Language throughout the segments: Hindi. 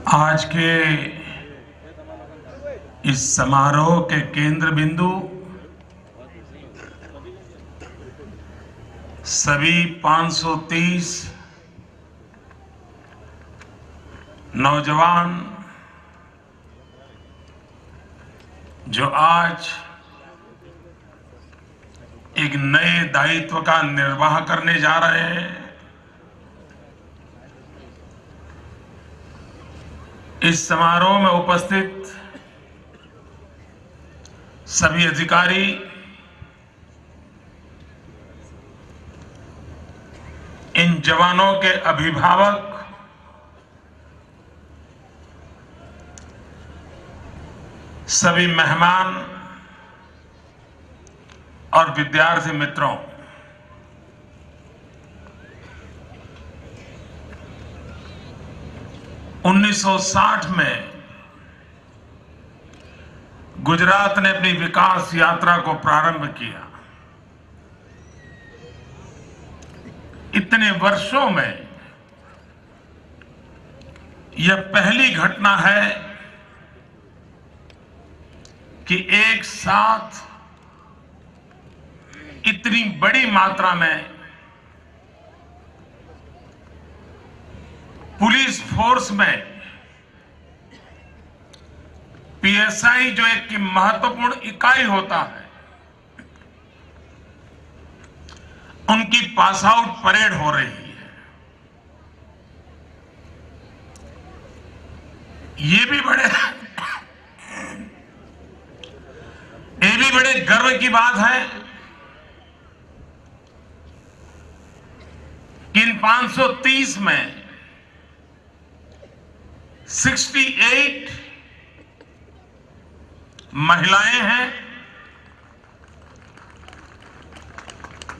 आज के इस समारोह के केंद्र बिंदु सभी 530 नौजवान जो आज एक नए दायित्व का निर्वाह करने जा रहे हैं। इस समारोह में उपस्थित सभी अधिकारी, इन जवानों के अभिभावक, सभी मेहमान और विद्यार्थी मित्रों, उन्नीस 1960 में गुजरात ने अपनी विकास यात्रा को प्रारंभ किया। इतने वर्षों में यह पहली घटना है कि एक साथ इतनी बड़ी मात्रा में पुलिस फोर्स में पीएसआई, जो एक की महत्वपूर्ण इकाई होता है, उनकी पास आउट परेड हो रही है। ये भी बड़े गर्व की बात है कि इन 530 में 68 महिलाएं हैं।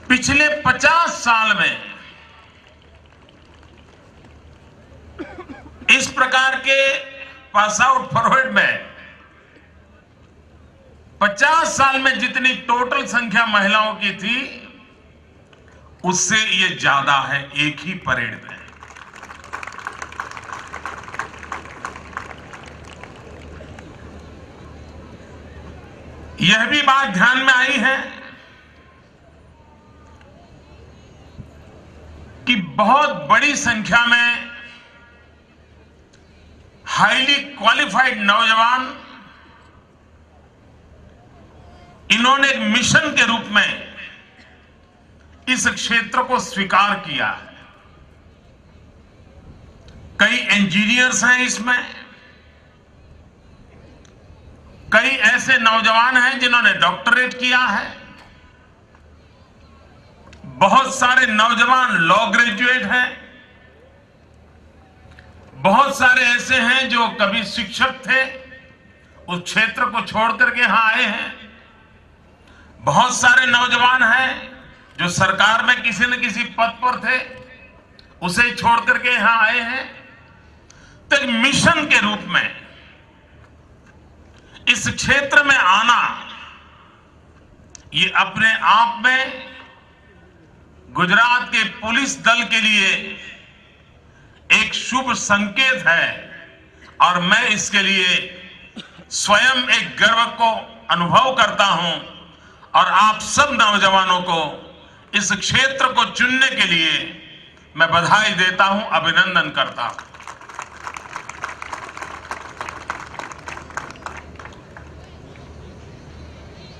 पिछले 50 साल में इस प्रकार के पास आउट फॉरवर्ड में 50 साल में जितनी टोटल संख्या महिलाओं की थी, उससे ये ज्यादा है एक ही परेड में। यह भी बात ध्यान में आई है कि बहुत बड़ी संख्या में हाईली क्वालिफाइड नौजवान, इन्होंने एक मिशन के रूप में इस क्षेत्र को स्वीकार किया है। कई इंजीनियर्स हैं इसमें, कई ऐसे नौजवान हैं जिन्होंने डॉक्टरेट किया है, बहुत सारे नौजवान लॉ ग्रेजुएट हैं, बहुत सारे ऐसे हैं जो कभी शिक्षक थे, उस क्षेत्र को छोड़ करके यहां आए हैं, बहुत सारे नौजवान हैं जो सरकार में किसी न किसी पद पर थे, उसे छोड़ करके यहां आए हैं। तो एक मिशन के रूप में इस क्षेत्र में आना, ये अपने आप में गुजरात के पुलिस दल के लिए एक शुभ संकेत है और मैं इसके लिए स्वयं एक गर्व को अनुभव करता हूं और आप सब नौजवानों को इस क्षेत्र को चुनने के लिए मैं बधाई देता हूं, अभिनंदन करता हूं।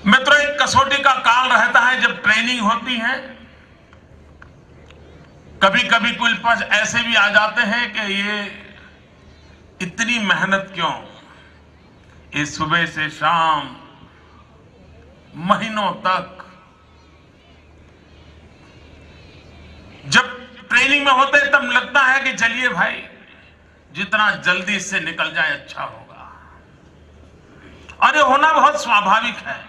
मित्रों, एक कसौटी का काल रहता है जब ट्रेनिंग होती है। कभी कभी कुछ ऐसे भी आ जाते हैं कि ये इतनी मेहनत क्यों, ये सुबह से शाम महीनों तक। जब ट्रेनिंग में होते हैं तब लगता है कि चलिए भाई, जितना जल्दी इससे निकल जाए अच्छा होगा, और ये होना बहुत स्वाभाविक है।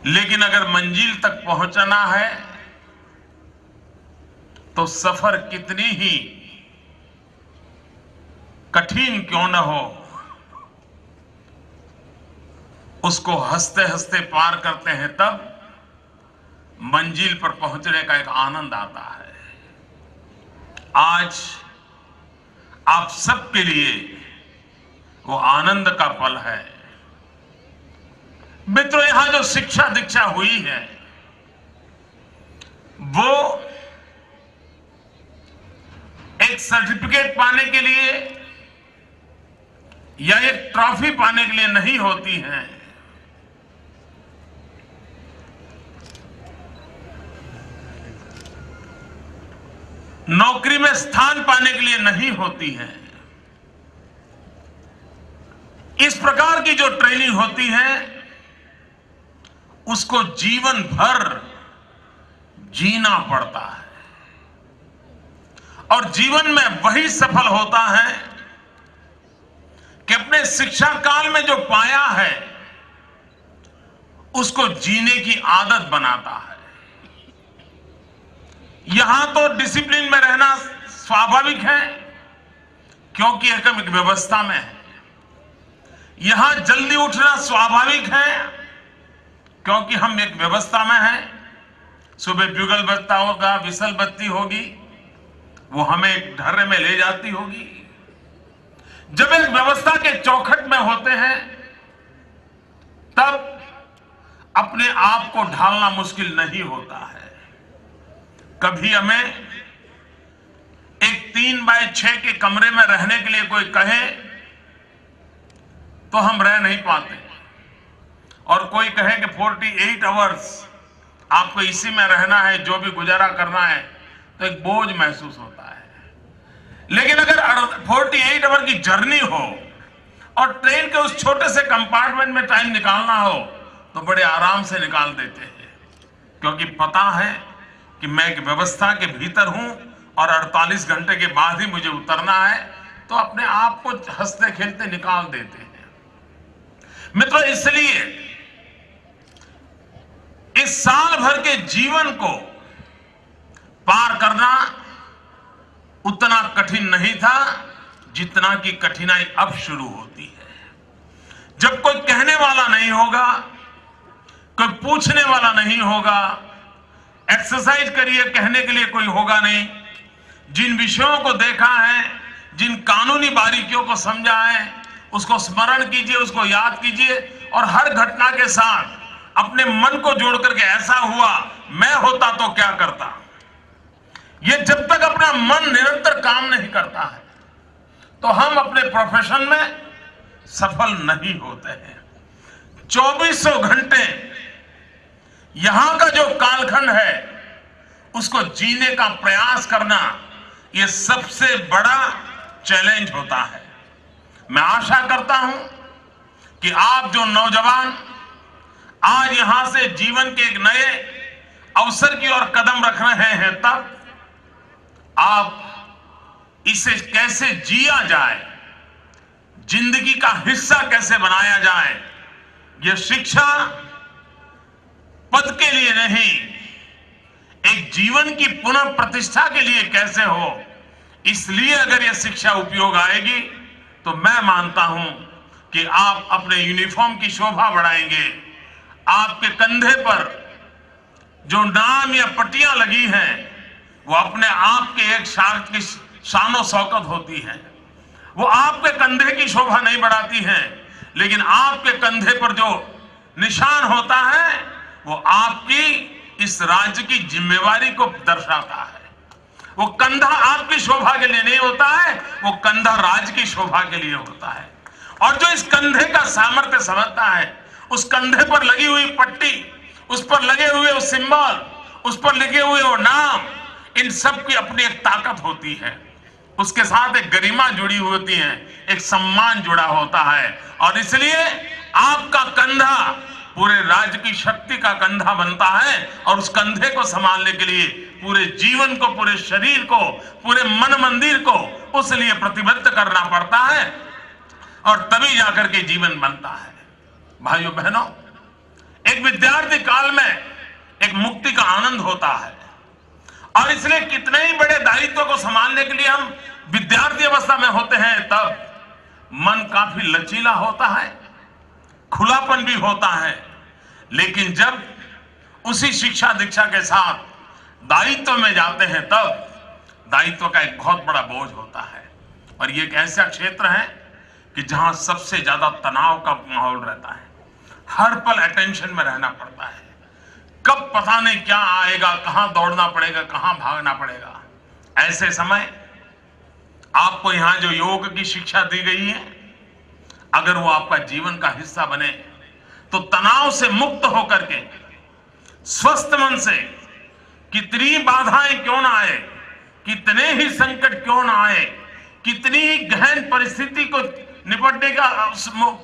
लेकिन अगर मंजिल तक पहुंचना है तो सफर कितनी ही कठिन क्यों न हो, उसको हंसते हंसते पार करते हैं तब मंजिल पर पहुंचने का एक आनंद आता है। आज आप सबके लिए वो आनंद का पल है। मित्रों, यहां जो शिक्षा दीक्षा हुई है वो एक सर्टिफिकेट पाने के लिए या एक ट्रॉफी पाने के लिए नहीं होती है। नौकरी में स्थान पाने के लिए नहीं होती है। इस प्रकार की जो ट्रेनिंग होती है उसको जीवन भर जीना पड़ता है और जीवन में वही सफल होता है कि अपने शिक्षा काल में जो पाया है उसको जीने की आदत बनाता है। यहां तो डिसिप्लिन में रहना स्वाभाविक है क्योंकि हम एक व्यवस्था में है। यहां जल्दी उठना स्वाभाविक है क्योंकि हम एक व्यवस्था में हैं। सुबह ब्यूगल बजता होगा, विसल बत्ती होगी, वो हमें एक ढर्रे में ले जाती होगी। जब एक व्यवस्था के चौखट में होते हैं तब अपने आप को ढालना मुश्किल नहीं होता है। कभी हमें एक 3x6 के कमरे में रहने के लिए कोई कहे तो हम रह नहीं पाते, और कोई कहे कि 48 आवर्स आपको इसी में रहना है, जो भी गुजारा करना है, तो एक बोझ महसूस होता है। लेकिन अगर 48 आवर की जर्नी हो और ट्रेन के उस छोटे से कंपार्टमेंट में टाइम निकालना हो तो बड़े आराम से निकाल देते हैं, क्योंकि पता है कि मैं एक व्यवस्था के भीतर हूं और 48 घंटे के बाद ही मुझे उतरना है, तो अपने आप को हंसते खेलते निकाल देते हैं। मित्रों, इसलिए इस साल भर के जीवन को पार करना उतना कठिन नहीं था जितना कि कठिनाई अब शुरू होती है। जब कोई कहने वाला नहीं होगा, कोई पूछने वाला नहीं होगा, एक्सरसाइज करिए कहने के लिए कोई होगा नहीं। जिन विषयों को देखा है, जिन कानूनी बारीकियों को समझा है, उसको स्मरण कीजिए, उसको याद कीजिए और हर घटना के साथ अपने मन को जोड़ करके ऐसा हुआ, मैं होता तो क्या करता। ये जब तक अपना मन निरंतर काम नहीं करता है तो हम अपने प्रोफेशन में सफल नहीं होते हैं। 2400 घंटे यहां का जो कालखंड है उसको जीने का प्रयास करना, यह सबसे बड़ा चैलेंज होता है। मैं आशा करता हूं कि आप जो नौजवान आज यहां से जीवन के एक नए अवसर की ओर कदम रख रहे हैं, तब आप इसे कैसे जिया जाए, जिंदगी का हिस्सा कैसे बनाया जाए, यह शिक्षा पद के लिए नहीं, एक जीवन की पुनः प्रतिष्ठा के लिए कैसे हो, इसलिए अगर यह शिक्षा उपयोग आएगी तो मैं मानता हूं कि आप अपने यूनिफॉर्म की शोभा बढ़ाएंगे। आपके कंधे पर जो नाम या पट्टियां लगी हैं वो अपने आप के एक की शानो शौकत होती है। वो आपके कंधे की शोभा नहीं बढ़ाती हैं, लेकिन आपके कंधे पर जो निशान होता है वो आपकी इस राज्य की जिम्मेवारी को दर्शाता है। वो कंधा आपकी शोभा के लिए नहीं होता है, वो कंधा राज्य की शोभा के लिए होता है। और जो इस कंधे का सामर्थ्य समझता है, उस कंधे पर लगी हुई पट्टी, उस पर लगे हुए वो सिंबल, उस पर लिखे हुए वो नाम, इन सब की अपनी एक ताकत होती है। उसके साथ एक गरिमा जुड़ी होती है, एक सम्मान जुड़ा होता है। और इसलिए आपका कंधा पूरे राज्य की शक्ति का कंधा बनता है और उस कंधे को संभालने के लिए पूरे जीवन को, पूरे शरीर को, पूरे मन मंदिर को उस लिए प्रतिबद्ध करना पड़ता है और तभी जाकर के जीवन बनता है। भाइयों बहनों, एक विद्यार्थी काल में एक मुक्ति का आनंद होता है और इसलिए कितने ही बड़े दायित्व को संभालने के लिए हम विद्यार्थी अवस्था में होते हैं, तब मन काफी लचीला होता है, खुलापन भी होता है। लेकिन जब उसी शिक्षा दीक्षा के साथ दायित्व में जाते हैं, तब दायित्व का एक बहुत बड़ा बोझ होता है। और ये एक ऐसा क्षेत्र है कि जहां सबसे ज्यादा तनाव का माहौल रहता है, हर पल अटेंशन में रहना पड़ता है, कब पता नहीं क्या आएगा, कहां दौड़ना पड़ेगा, कहां भागना पड़ेगा। ऐसे समय आपको यहां जो योग की शिक्षा दी गई है, अगर वो आपका जीवन का हिस्सा बने तो तनाव से मुक्त होकर के स्वस्थ मन से, कितनी बाधाएं क्यों ना आए, कितने ही संकट क्यों ना आए, कितनी ही गहन परिस्थिति को निपटने का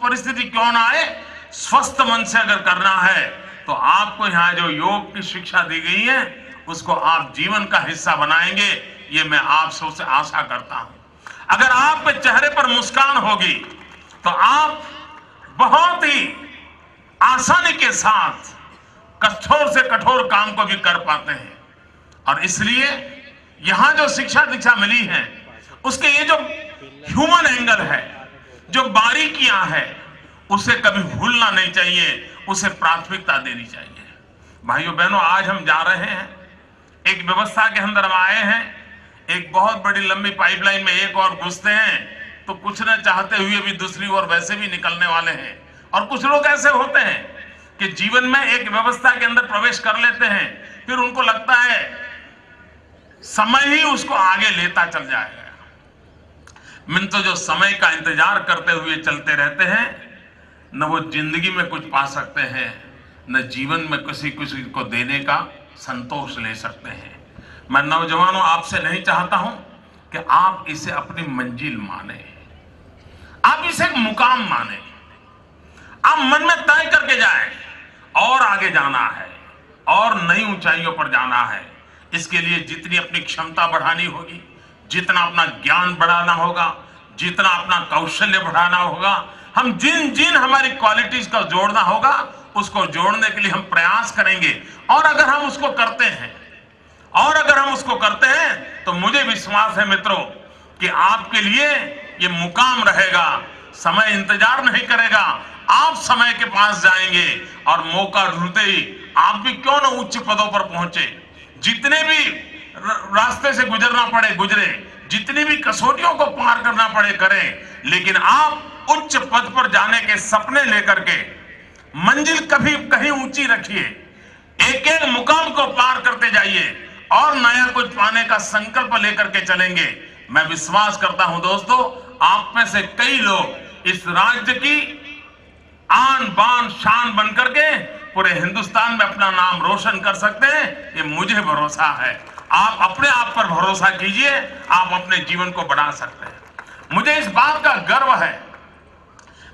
परिस्थिति क्यों ना आए, स्वस्थ मन से अगर करना है तो आपको यहां जो योग की शिक्षा दी गई है उसको आप जीवन का हिस्सा बनाएंगे, ये मैं आप सबसे आशा करता हूं। अगर आपके चेहरे पर मुस्कान होगी तो आप बहुत ही आसानी के साथ कठोर से कठोर काम को भी कर पाते हैं। और इसलिए यहां जो शिक्षा दीक्षा मिली है उसके ये जो ह्यूमन एंगल है, जो बारीकियां है, उसे कभी भूलना नहीं चाहिए, उसे प्राथमिकता देनी चाहिए। भाइयों बहनों, आज हम जा रहे हैं, एक व्यवस्था के अंदर हम आए हैं, एक बहुत बड़ी लंबी पाइपलाइन में एक और घुसते हैं तो कुछ न चाहते हुए भी दूसरी ओर वैसे भी निकलने वाले हैं। और कुछ लोग ऐसे होते हैं कि जीवन में एक व्यवस्था के अंदर प्रवेश कर लेते हैं, फिर उनको लगता है समय ही उसको आगे लेता चल जाएगा। मन तो जो समय का इंतजार करते हुए चलते रहते हैं, न वो जिंदगी में कुछ पा सकते हैं, न जीवन में किसी किसी को देने का संतोष ले सकते हैं। मैं नौजवानों आपसे नहीं चाहता हूं कि आप इसे अपनी मंजिल माने, आप इसे एक मुकाम माने, आप मन में तय करके जाएं और आगे जाना है और नई ऊंचाइयों पर जाना है। इसके लिए जितनी अपनी क्षमता बढ़ानी होगी, जितना अपना ज्ञान बढ़ाना होगा, जितना अपना कौशल्य बढ़ाना होगा, हम जिन जिन हमारी क्वालिटीज का जोड़ना होगा उसको जोड़ने के लिए हम प्रयास करेंगे। और अगर हम उसको करते हैं तो मुझे विश्वास है मित्रों कि आपके लिए ये मुकाम रहेगा। समय इंतजार नहीं करेगा, आप समय के पास जाएंगे और मौका ढूंढते ही आप भी क्यों ना उच्च पदों पर पहुंचे। जितने भी रास्ते से गुजरना पड़े गुजरे, जितनी भी कसौटियों को पार करना पड़े करें, लेकिन आप उच्च पद पर जाने के सपने लेकर के मंजिल कभी कहीं ऊंची रखिए, एक एक मुकाम को पार करते जाइए और नया कुछ पाने का संकल्प लेकर के चलेंगे। मैं विश्वास करता हूं दोस्तों, आप में से कई लोग इस राज्य की आन बान शान बनकर के पूरे हिंदुस्तान में अपना नाम रोशन कर सकते हैं, ये मुझे भरोसा है। आप अपने आप पर भरोसा कीजिए, आप अपने जीवन को बढ़ा सकते हैं। मुझे इस बात का गर्व है,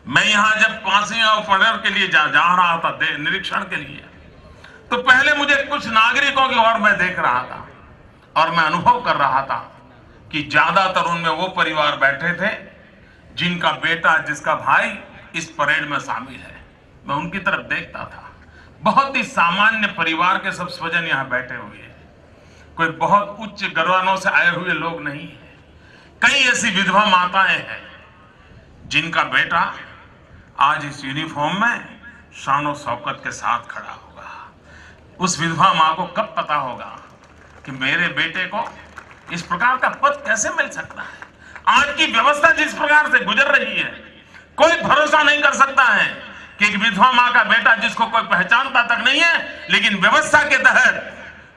मैं यहां जब पांसी और परेड के लिए जा रहा था निरीक्षण के लिए, तो पहले मुझे कुछ नागरिकों की ओर मैं देख रहा था और मैं अनुभव कर रहा था कि ज्यादातर उनमें वो परिवार बैठे थे जिनका बेटा, जिसका भाई इस परेड में शामिल है। मैं उनकी तरफ देखता था, बहुत ही सामान्य परिवार के सब स्वजन यहां बैठे हुए हैं, कोई बहुत उच्च घरानों से आए हुए लोग नहीं है। कई ऐसी विधवा माताएं हैं जिनका बेटा आज इस यूनिफॉर्म में शान और शौकत के साथ खड़ा होगा। उस विधवा मां को कब पता होगा कि मेरे बेटे को इस प्रकार का पद कैसे मिल सकता है। आज की व्यवस्था जिस प्रकार से गुजर रही है, कोई भरोसा नहीं कर सकता है कि एक विधवा मां का बेटा, जिसको कोई पहचानता तक नहीं है, लेकिन व्यवस्था के तहत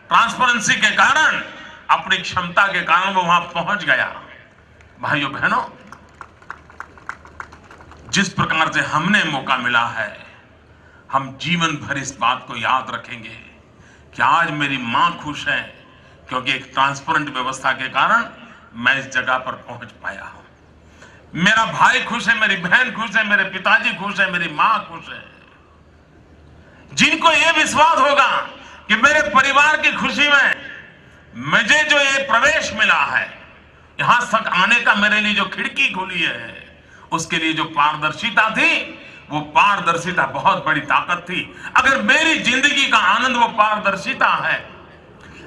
ट्रांसपेरेंसी के कारण, अपनी क्षमता के कारण वो वहां पहुंच गया। भाइयों बहनों, जिस प्रकार से हमने मौका मिला है, हम जीवन भर इस बात को याद रखेंगे कि आज मेरी मां खुश है क्योंकि एक ट्रांसपेरेंट व्यवस्था के कारण मैं इस जगह पर पहुंच पाया हूं। मेरा भाई खुश है, मेरी बहन खुश है, मेरे पिताजी खुश है, मेरी मां खुश है। जिनको यह विश्वास होगा कि मेरे परिवार की खुशी में मुझे जो ये प्रवेश मिला है, यहां तक आने का मेरे लिए जो खिड़की खुली है, उसके लिए जो पारदर्शिता थी, वो पारदर्शिता बहुत बड़ी ताकत थी। अगर मेरी जिंदगी का आनंद वो पारदर्शिता है,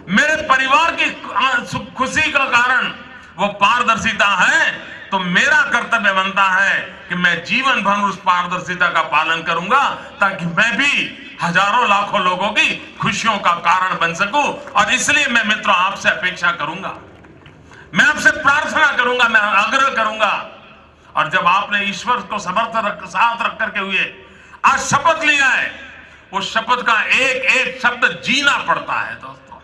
मेरे परिवार की खुशी का कारण वो पारदर्शिता है, तो मेरा कर्तव्य बनता है कि मैं जीवन भर उस पारदर्शिता का पालन करूंगा, ताकि मैं भी हजारों लाखों लोगों की खुशियों का कारण बन सकूं। और इसलिए मैं मित्रों आपसे अपेक्षा करूंगा, मैं आपसे प्रार्थना करूंगा, मैं आग्रह करूंगा। और जब आपने ईश्वर को साथ रख करके हुए आज शपथ लिया है, उस शपथ का एक एक शब्द जीना पड़ता है दोस्तों।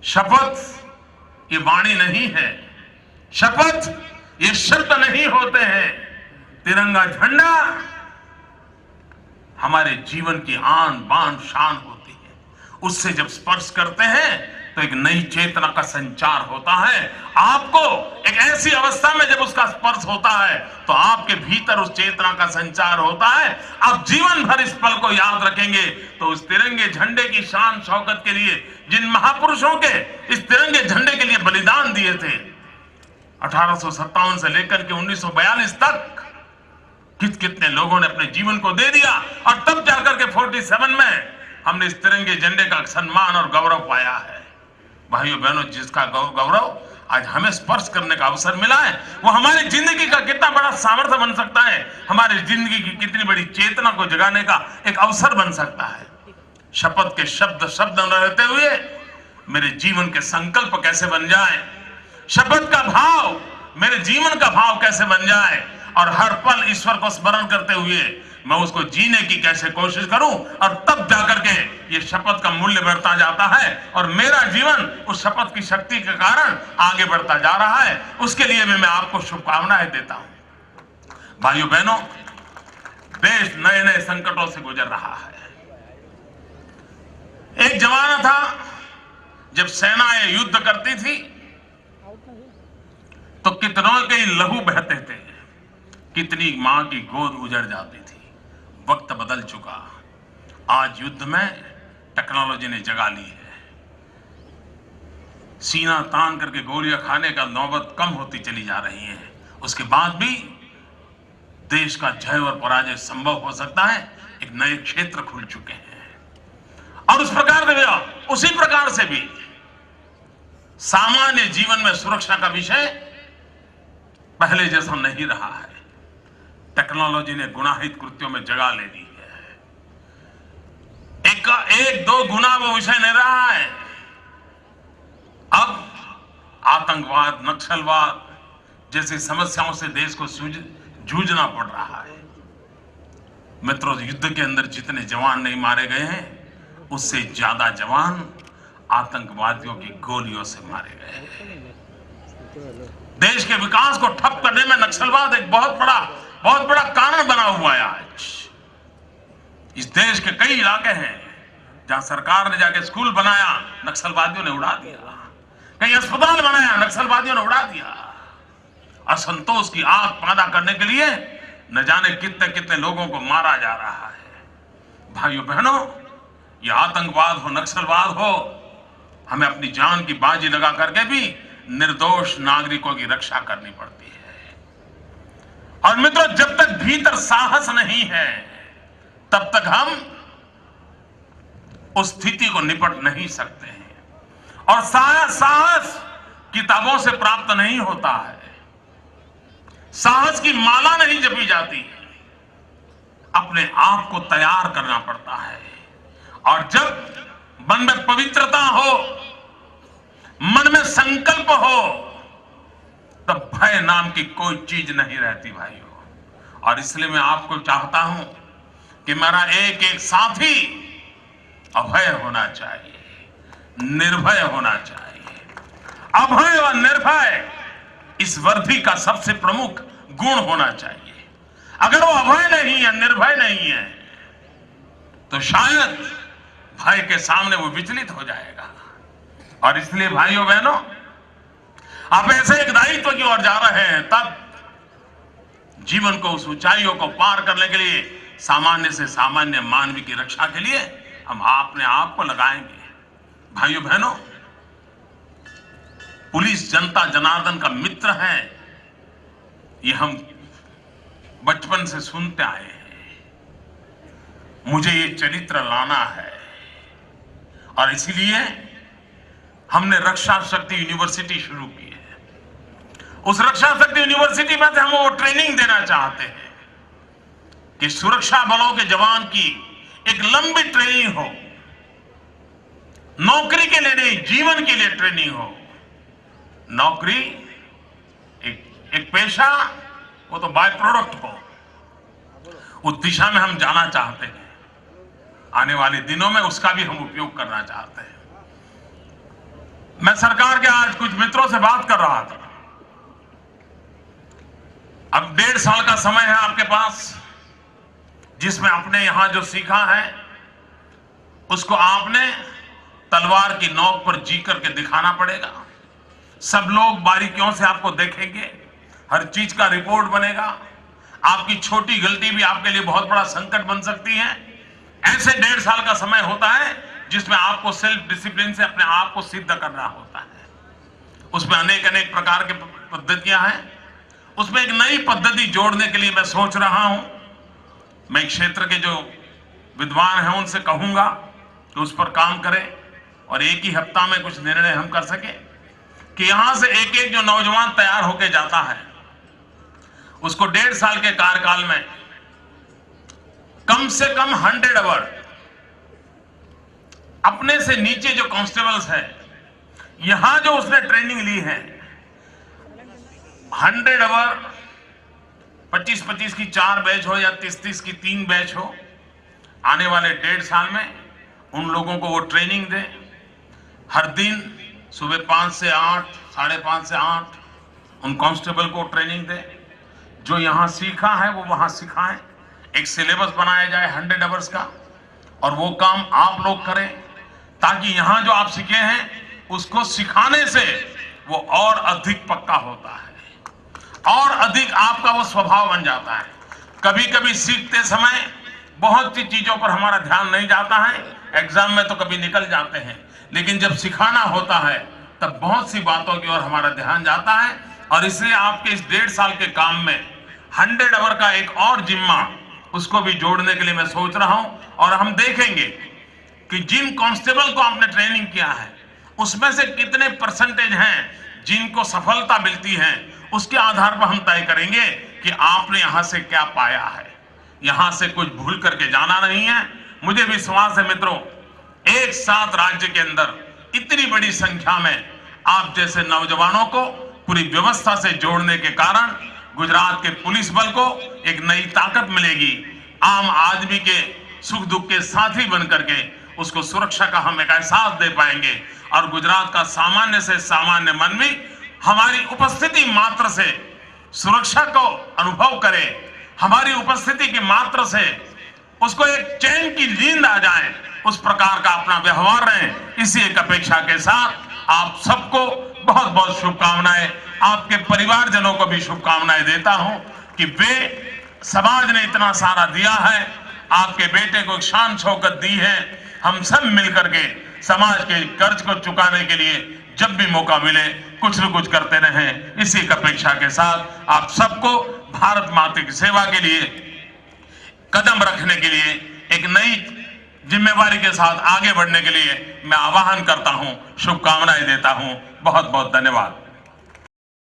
शपथ ये वाणी नहीं है, शपथ ये शब्द नहीं होते हैं। तिरंगा झंडा हमारे जीवन की आन बान शान होती है। उससे जब स्पर्श करते हैं तो एक नई चेतना का संचार होता है। आपको एक ऐसी अवस्था में जब उसका स्पर्श होता है तो आपके भीतर उस चेतना का संचार होता है। आप जीवन भर इस पल को याद रखेंगे। तो उस तिरंगे झंडे की शान शौकत के लिए जिन महापुरुषों के इस तिरंगे झंडे के लिए बलिदान दिए थे, 1857 से लेकर के 1942 तक कितने लोगों ने अपने जीवन को दे दिया। और तब जाकर के 47 में हमने इस तिरंगे झंडे का सम्मान और गौरव पाया है। भाइयों बहनों, जिसका गौरव आज हमें स्पर्श करने का अवसर मिला है, वो हमारी जिंदगी का कितना बड़ा सामर्थ्य बन सकता है, हमारी जिंदगी की कितनी बड़ी चेतना को जगाने का एक अवसर बन सकता है। शपथ के शब्द शब्द न रहते हुए मेरे जीवन के संकल्प कैसे बन जाए, शपथ का भाव मेरे जीवन का भाव कैसे बन जाए, और हर पल ईश्वर को स्मरण करते हुए मैं उसको जीने की कैसे कोशिश करूं। और तब जाकर के ये शपथ का मूल्य बढ़ता जाता है और मेरा जीवन उस शपथ की शक्ति के कारण आगे बढ़ता जा रहा है। उसके लिए भी मैं आपको शुभकामनाएं देता हूं। भाइयों बहनों, देश नए नए संकटों से गुजर रहा है। एक जमाना था जब सेनाएं युद्ध करती थी तो कितनों के लहू बहते थे, कितनी मां की गोद उजड़ जाती थी। वक्त बदल चुका, आज युद्ध में टेक्नोलॉजी ने जगह ली है। सीना तान करके गोलियां खाने का नौबत कम होती चली जा रही है। उसके बाद भी देश का जय और पराजय संभव हो सकता है। एक नए क्षेत्र खुल चुके हैं और उसी प्रकार से भी सामान्य जीवन में सुरक्षा का विषय पहले जैसा नहीं रहा है। टेक्नोलॉजी ने गुनाहित कृत्यों में जगह ले ली है। एक दो गुना वो विषय नहीं रहा है। अब आतंकवाद, नक्सलवाद जैसी समस्याओं से देश को जूझना पड़ रहा है। मित्रों, युद्ध के अंदर जितने जवान नहीं मारे गए हैं, उससे ज्यादा जवान आतंकवादियों की गोलियों से मारे गए हैं। देश के विकास को ठप करने में नक्सलवाद एक बहुत बड़ा कारण बना हुआ है। आज इस देश के कई इलाके हैं जहां सरकार ने जाके स्कूल बनाया, नक्सलवादियों ने उड़ा दिया। कहीं अस्पताल बनाया, नक्सलवादियों ने उड़ा दिया। असंतोष की आग पैदा करने के लिए न जाने कितने कितने लोगों को मारा जा रहा है। भाइयों बहनों, यह आतंकवाद हो, नक्सलवाद हो, हमें अपनी जान की बाजी लगा करके भी निर्दोष नागरिकों की रक्षा करनी पड़ती है। और मित्रों, जब तक भीतर साहस नहीं है तब तक हम उस स्थिति को निपट नहीं सकते हैं। और साहस किताबों से प्राप्त नहीं होता है, साहस की माला नहीं जपी जाती है, अपने आप को तैयार करना पड़ता है। और जब मन में पवित्रता हो, मन में संकल्प हो, तब भय नाम की कोई चीज नहीं रहती भाइयों। और इसलिए मैं आपको चाहता हूं कि मेरा एक एक साथी अभय होना चाहिए, निर्भय होना चाहिए। अभय और निर्भय इस वर्दी का सबसे प्रमुख गुण होना चाहिए। अगर वो अभय नहीं है, निर्भय नहीं है, तो शायद भय के सामने वो विचलित हो जाएगा। और इसलिए भाइयों बहनों, आप ऐसे एक दायित्व की ओर जा रहे हैं, तब जीवन को उस ऊंचाइयों को पार करने के लिए, सामान्य से सामान्य मानवी की रक्षा के लिए हम अपने आप को लगाएंगे। भाइयों बहनों, पुलिस जनता जनार्दन का मित्र है, ये हम बचपन से सुनते आए हैं। मुझे ये चरित्र लाना है और इसीलिए हमने रक्षा शक्ति यूनिवर्सिटी शुरू की है। उस रक्षा शक्ति यूनिवर्सिटी में हम वो ट्रेनिंग देना चाहते हैं कि सुरक्षा बलों के जवान की एक लंबी ट्रेनिंग हो, नौकरी के लिए नहीं, जीवन के लिए ट्रेनिंग हो। नौकरी एक पेशा, वो तो बाय प्रोडक्ट हो। उस दिशा में हम जाना चाहते हैं। आने वाले दिनों में उसका भी हम उपयोग करना चाहते हैं। मैं सरकार के आज कुछ मित्रों से बात कर रहा था। अब 1.5 साल का समय है आपके पास, जिसमें आपने यहां जो सीखा है उसको आपने तलवार की नोक पर जी करके दिखाना पड़ेगा। सब लोग बारीकियों से आपको देखेंगे, हर चीज का रिपोर्ट बनेगा। आपकी छोटी गलती भी आपके लिए बहुत बड़ा संकट बन सकती है। ऐसे 1.5 साल का समय होता है जिसमें आपको सेल्फ डिसिप्लिन से अपने आप को सिद्ध करना होता है। उसमें अनेक अनेक प्रकार की पद्धतियां हैं। उसमें एक नई पद्धति जोड़ने के लिए मैं सोच रहा हूं। मैं क्षेत्र के जो विद्वान हैं उनसे कहूंगा कि उस पर काम करें और एक ही हफ्ता में कुछ निर्णय हम कर सके कि यहां से एक एक जो नौजवान तैयार होकर जाता है उसको 1.5 साल के कार्यकाल में कम से कम 100 आवर अपने से नीचे जो कांस्टेबल्स हैं, यहां जो उसने ट्रेनिंग ली है, 100 आवर 25-25 की 4 बैच हो या 30-30 की 3 बैच हो, आने वाले 1.5 साल में उन लोगों को वो ट्रेनिंग दे। हर दिन सुबह 5 से 8, 5:30 से 8 उन कांस्टेबल को ट्रेनिंग दे। जो यहां सीखा है वो वहां सिखाएं। एक सिलेबस बनाया जाए 100 आवर्स का, और वो काम आप लोग करें, ताकि यहां जो आप सीखे हैं उसको सिखाने से वो और अधिक पक्का होता है और अधिक आपका वो स्वभाव बन जाता है। कभी कभी सीखते समय बहुत सी चीजों पर हमारा ध्यान नहीं जाता है, एग्जाम में तो कभी निकल जाते हैं, लेकिन जब सिखाना होता है तब बहुत सी बातों की ओर हमारा ध्यान जाता है। और इसलिए आपके इस 1.5 साल के काम में 100 आवर का एक और जिम्मा उसको भी जोड़ने के लिए मैं सोच रहा हूं। और हम देखेंगे कि जिन कांस्टेबल को आपने ट्रेनिंग किया है उसमें से कितने परसेंटेज हैं जिनको सफलता मिलती है, उसके आधार पर हम तय करेंगे कि आपने यहां से क्या पाया है। यहां से कुछ भूल करके जाना नहीं है। मुझे विश्वास है मित्रों, एक साथ राज्य के अंदर इतनी बड़ी संख्या में आप जैसे नौजवानों को पूरी व्यवस्था से जोड़ने के कारण गुजरात के पुलिस बल को एक नई ताकत मिलेगी। आम आदमी के सुख दुख के साथी बन करके उसको सुरक्षा का हम एक एहसास दे पाएंगे। और गुजरात का सामान्य से सामान्य मन भी हमारी उपस्थिति मात्र से सुरक्षा को अनुभव करे, हमारी उपस्थिति की मात्र से उसको एक चैन की नींद आ जाए, उस प्रकार का अपना व्यवहार रहे। इसी एक अपेक्षा के साथ आप सबको बहुत बहुत शुभकामनाएं, आपके परिवारजनों को भी शुभकामनाएं देता हूं कि वे, समाज ने इतना सारा दिया है, आपके बेटे को शान शौकत दी है। हम सब मिलकर के समाज के कर्ज को चुकाने के लिए जब भी मौका मिले कुछ न कुछ करते रहें। इसी एक अपेक्षा के साथ आप सबको भारत माता की सेवा के लिए कदम रखने के लिए, एक नई जिम्मेवारी के साथ आगे बढ़ने के लिए मैं आह्वान करता हूं, शुभकामनाएं देता हूं। बहुत बहुत धन्यवाद।